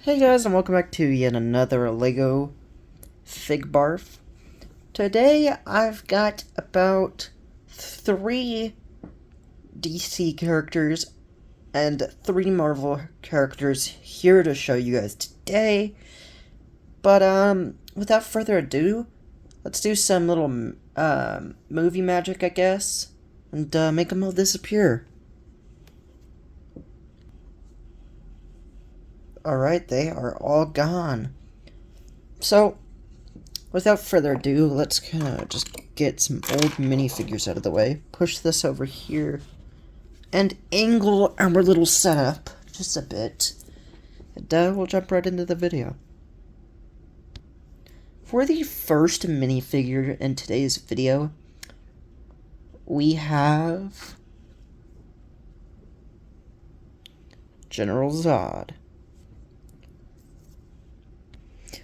Hey guys, and welcome back to yet another LEGO Fig Barf. Today I've got about 3 DC characters and 3 Marvel characters here to show you guys today. But without further ado, let's do some little movie magic, I guess, and make them all disappear. Alright, they are all gone. So, without further ado, let's kind of just get some old minifigures out of the way. Push this over here. And angle our little setup just a bit. And we'll jump right into the video. For the first minifigure in today's video, we have General Zod.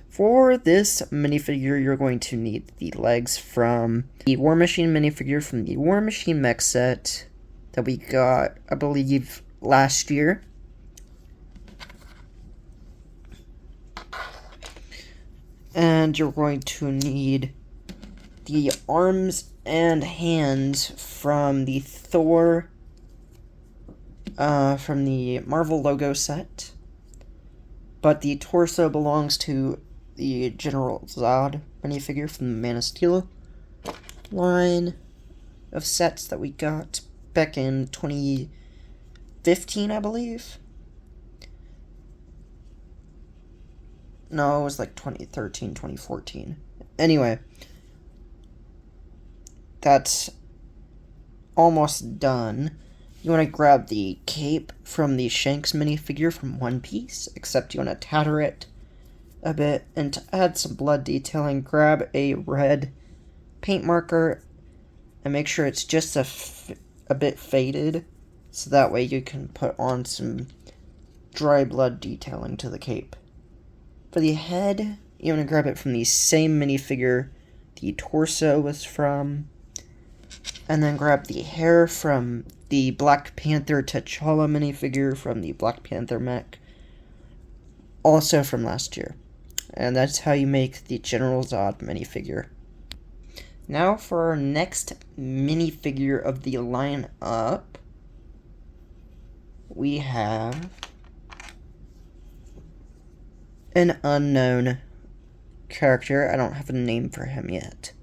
For this minifigure, you're going to need the legs from the War Machine minifigure from the War Machine mech set that we got, I believe, last year. And you're going to need the arms and hands from the Thor, from the Marvel logo set. But the torso belongs to the General Zod minifigure from the Man of Steel line of sets that we got back in 2015, I believe. No, it was like 2013, 2014. Anyway, that's almost done. You want to grab the cape from the Shanks minifigure from One Piece, except you want to tatter it a bit, and to add some blood detailing, grab a red paint marker and make sure it's just a bit faded, so that way you can put on some dry blood detailing to the cape. For the head, you want to grab it from the same minifigure the torso was from, and then grab the hair from the Black Panther T'Challa minifigure from the Black Panther mech, also from last year. And that's how you make the General Zod minifigure. Now for our next minifigure of the lineup, we have an unknown character. I don't have a name for him yet.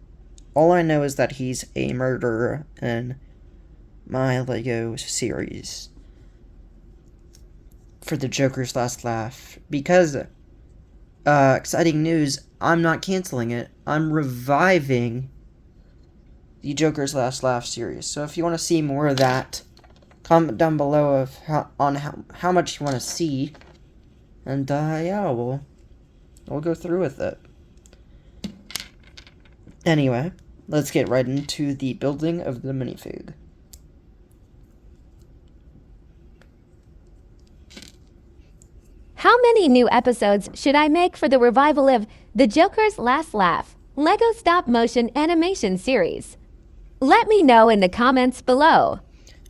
All I know is that he's a murderer in my LEGO series for the Joker's Last Laugh. Because, exciting news, I'm not canceling it. I'm reviving the Joker's Last Laugh series. So if you want to see more of that, comment down below of how much you want to see. And, yeah, we'll go through with it. Anyway, let's get right into the building of the minifig. How many new episodes should I make for the revival of The Joker's Last Laugh, LEGO stop-motion animation series? Let me know in the comments below.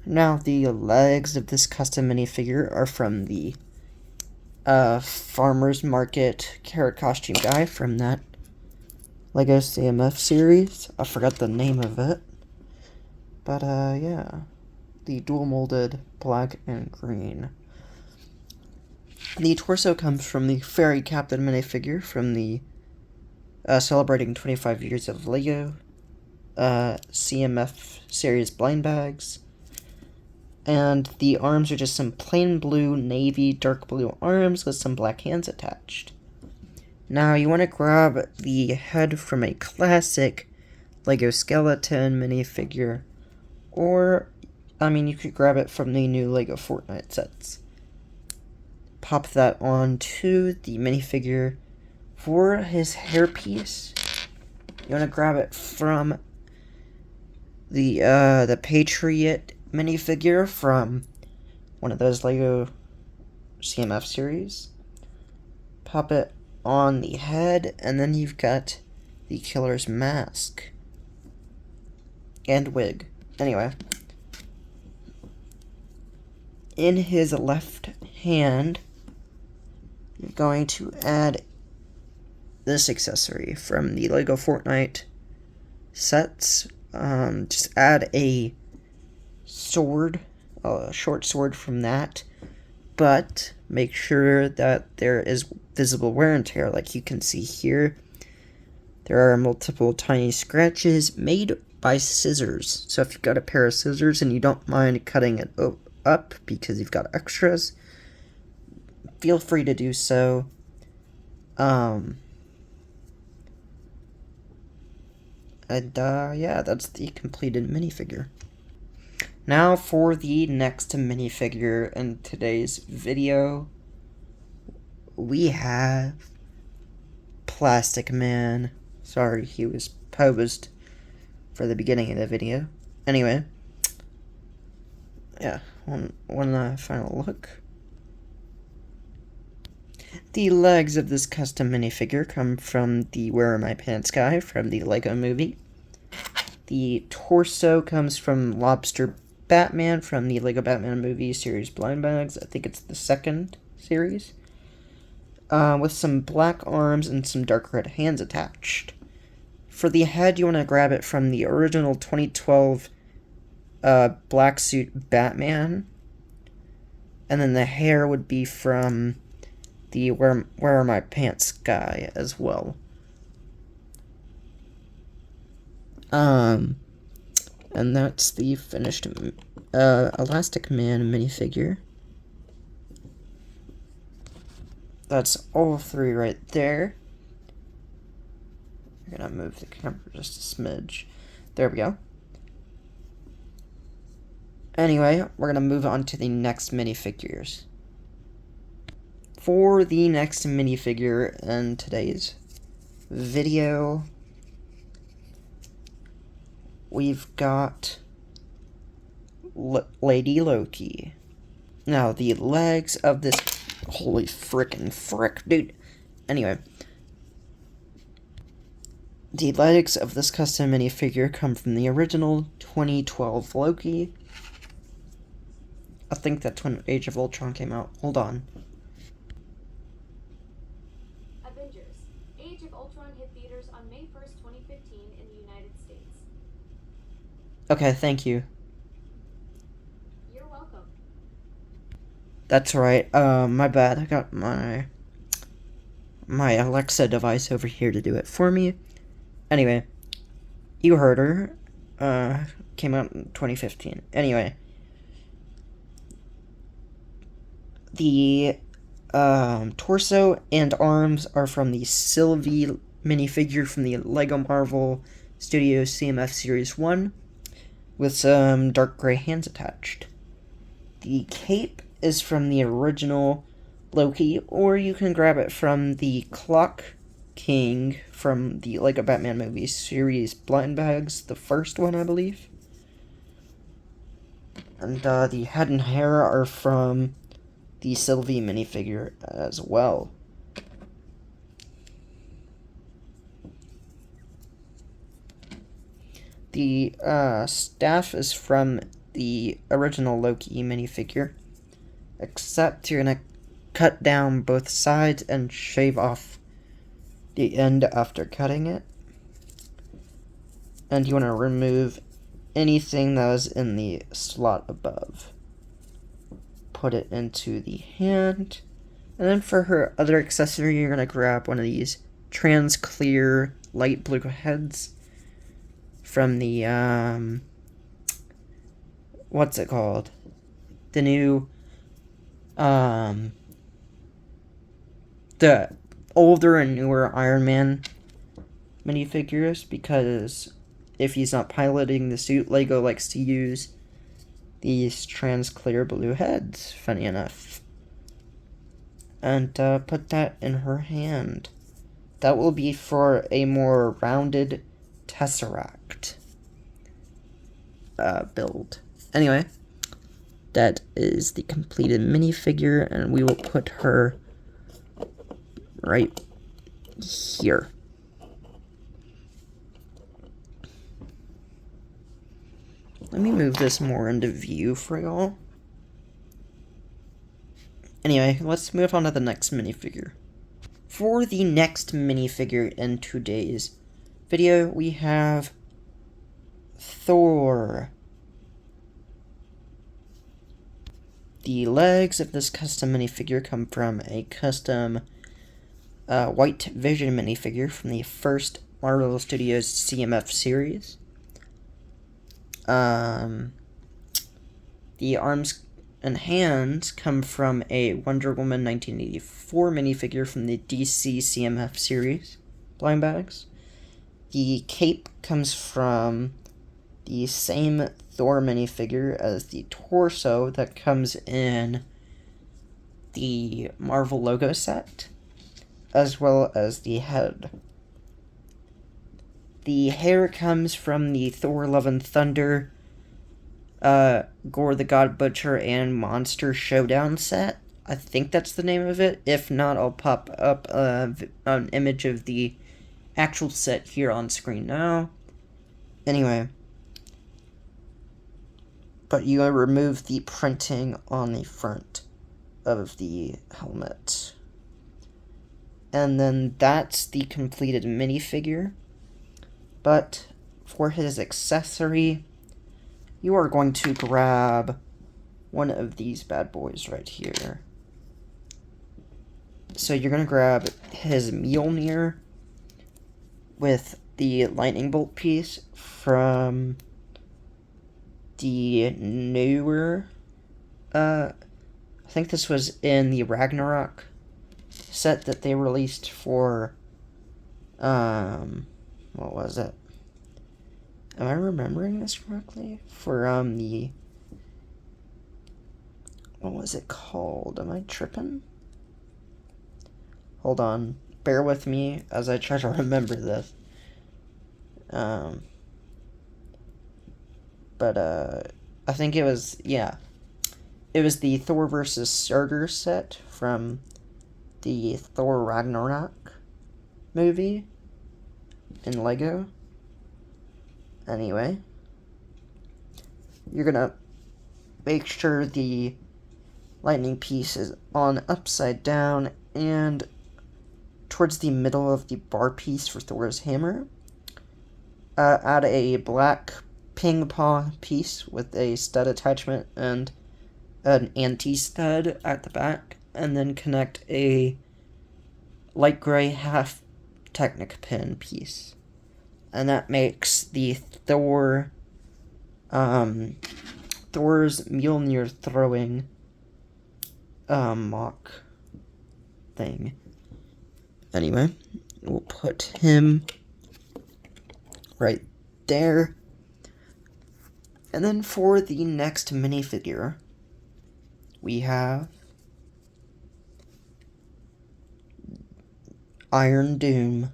Now, the legs of this custom minifigure are from the Farmer's Market carrot costume guy from that LEGO CMF series. I forgot the name of it. But, yeah. The dual-molded black and green. The torso comes from the Fairy Captain minifigure from the celebrating 25 years of LEGO CMF series blind bags. And the arms are just some plain blue, navy, dark blue arms with some black hands attached. Now you want to grab the head from a classic LEGO Skeleton minifigure, or, you could grab it from the new LEGO Fortnite sets. Pop that onto the minifigure. For his hairpiece, you want to grab it from the Patriot minifigure from one of those LEGO CMF series. Pop it on the head, and then you've got the killer's mask and wig. Anyway, in his left hand, we're going to add this accessory from the Lego Fortnite sets. Just add a sword, a short sword from that, but make sure that there is visible wear and tear. Like you can see here, there are multiple tiny scratches made by scissors. So if you've got a pair of scissors and you don't mind cutting it up because you've got extras, feel free to do so. Yeah, that's the completed minifigure. Now for the next minifigure in today's video, we have Plastic Man. Sorry, he was posed for the beginning of the video. Anyway, yeah, one final look. The legs of this custom minifigure come from the Where Are My Pants guy from the Lego movie. The torso comes from Lobster Batman from the Lego Batman movie series Blind Bags. I think it's the second series. With some black arms and some dark red hands attached. For the head, you want to grab it from the original 2012 black suit Batman. And then the hair would be from the Where Are My Pants guy as well. And that's the finished Elastic Man minifigure. That's all three right there. I'm gonna move the camera just a smidge. There we go. Anyway, we're gonna move on to the next minifigures. For the next minifigure in today's video, we've got Lady Loki. Now, the legs of this... Holy frickin' frick, dude. Anyway. The legs of this custom minifigure come from the original 2012 Loki. I think that's when Age of Ultron came out. Hold on. Avengers. Age of Ultron hit theaters on May 1st, 2015 in the United States. Okay, thank you. You're welcome. That's right. My bad. I got my Alexa device over here to do it for me. Anyway, you heard her. Came out in 2015. Anyway, the torso and arms are from the Sylvie minifigure from the Lego Marvel Studios CMF Series 1 with some dark gray hands attached. The cape is from the original Loki, or you can grab it from the Clock King from the Lego Batman movie series Blind Bags, the first one, I believe. And the head and hair are from the Sylvie minifigure as well. The staff is from the original Loki minifigure, except you're gonna cut down both sides and shave off the end after cutting it. And you want to remove anything that was in the slot above. Put it into the hand. And then for her other accessory, you're going to grab one of these trans clear light blue heads from the, what's it called? The new, the older and newer Iron Man minifigures, because if he's not piloting the suit, Lego likes to use these trans clear blue heads, funny enough. And put that in her hand. That will be for a more rounded Tesseract build. Anyway, that is the completed minifigure, and we will put her right here. Let me move this more into view for y'all. Anyway, let's move on to the next minifigure. For the next minifigure in today's video, we have Thor. The legs of this custom minifigure come from a custom White Vision minifigure from the first Marvel Studios CMF series. The arms and hands come from a Wonder Woman 1984 minifigure from the DC CMF series, blind bags. The cape comes from the same Thor minifigure as the torso that comes in the Marvel logo set, as well as the head. The hair comes from the Thor Love and Thunder, Gore the God Butcher, and Monster Showdown set. I think that's the name of it. If not, I'll pop up an image of the actual set here on screen now. Anyway. But you remove the printing on the front of the helmet. And then that's the completed minifigure. But for his accessory, you are going to grab one of these bad boys right here. So you're going to grab his Mjolnir with the lightning bolt piece from the newer, I think this was in the Ragnarok set that they released for, what was it? Am I remembering this correctly? For, what was it called? Am I tripping? Hold on. Bear with me as I try to remember this. But, I think it was, yeah. It was the Thor vs. Surtur set from the Thor Ragnarok movie in Lego. Anyway, you're gonna make sure the lightning piece is on upside down and towards the middle of the bar piece for Thor's hammer. Add a black ping pong piece with a stud attachment and an anti-stud at the back, and then connect a light gray half Technic pin piece. And that makes the Thor's Mjolnir throwing mock thing. Anyway, we'll put him right there. And then for the next minifigure, we have Iron Doom.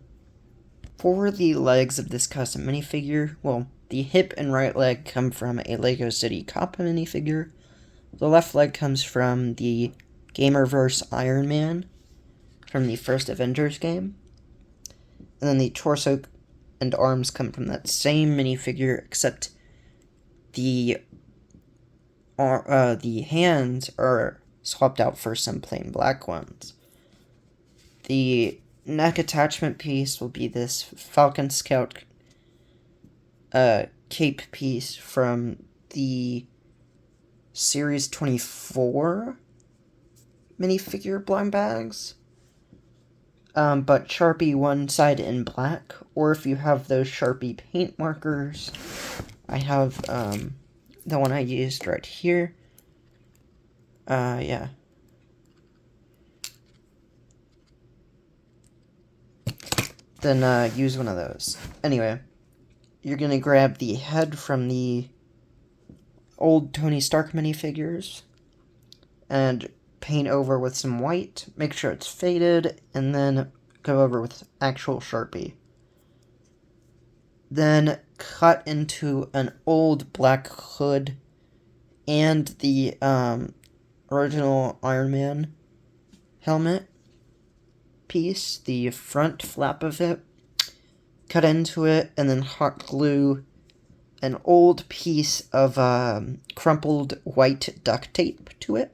For the legs of this custom minifigure, well, the hip and right leg come from a Lego City Cop minifigure. The left leg comes from the Gamerverse Iron Man from the first Avengers game. And then the torso and arms come from that same minifigure, except the hands are swapped out for some plain black ones. The neck attachment piece will be this Falcon Scout cape piece from the Series 24 minifigure blind bags. But Sharpie one side in black, or if you have those Sharpie paint markers, I have the one I used right here. Yeah. Then use one of those. Anyway, you're gonna grab the head from the old Tony Stark minifigures and paint over with some white, make sure it's faded, and then go over with actual Sharpie. Then cut into an old black hood and the original Iron Man helmet piece, the front flap of it, cut into it, and then hot glue an old piece of crumpled white duct tape to it.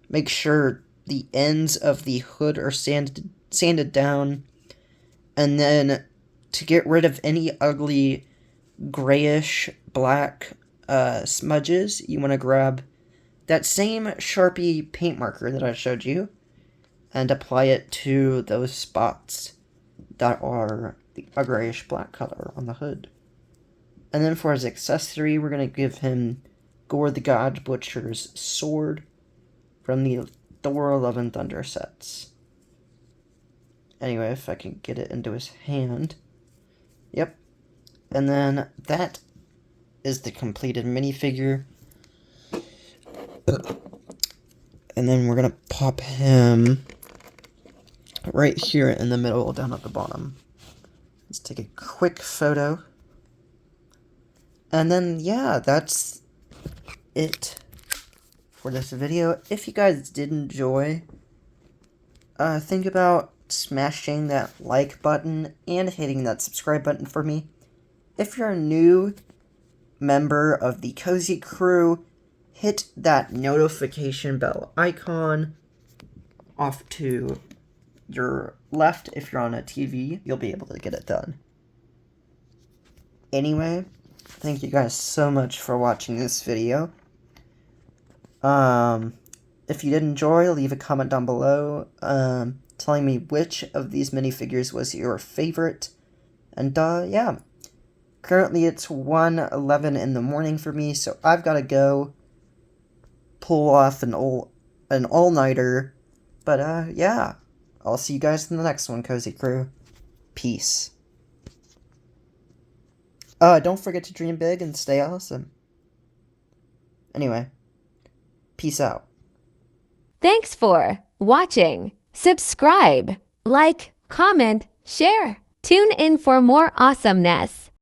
Make sure the ends of the hood are sanded down. And then to get rid of any ugly grayish black smudges, you want to grab that same Sharpie paint marker that I showed you and apply it to those spots that are a grayish black color on the hood. And then for his accessory, we're going to give him Gore the God Butcher's sword from the Thor Love and Thunder sets. Anyway, if I can get it into his hand. Yep. And then that is the completed minifigure. And then we're going to pop him right here in the middle, down at the bottom. Let's take a quick photo. And then, yeah, that's it for this video. If you guys did enjoy, think about smashing that like button and hitting that subscribe button for me. If you're a new member of the Cozy Crew, hit that notification bell icon off to your left. If you're on a TV, you'll be able to get it done. Anyway, thank you guys so much for watching this video. If you did enjoy, leave a comment down below, telling me which of these minifigures was your favorite. And, yeah. Currently it's 1:11 in the morning for me, so I've got to go pull off an all-nighter. But, yeah. I'll see you guys in the next one, Cozy Crew. Peace. Don't forget to dream big and stay awesome. Anyway, peace out. Thanks for watching. Subscribe, like, comment, share. Tune in for more awesomeness.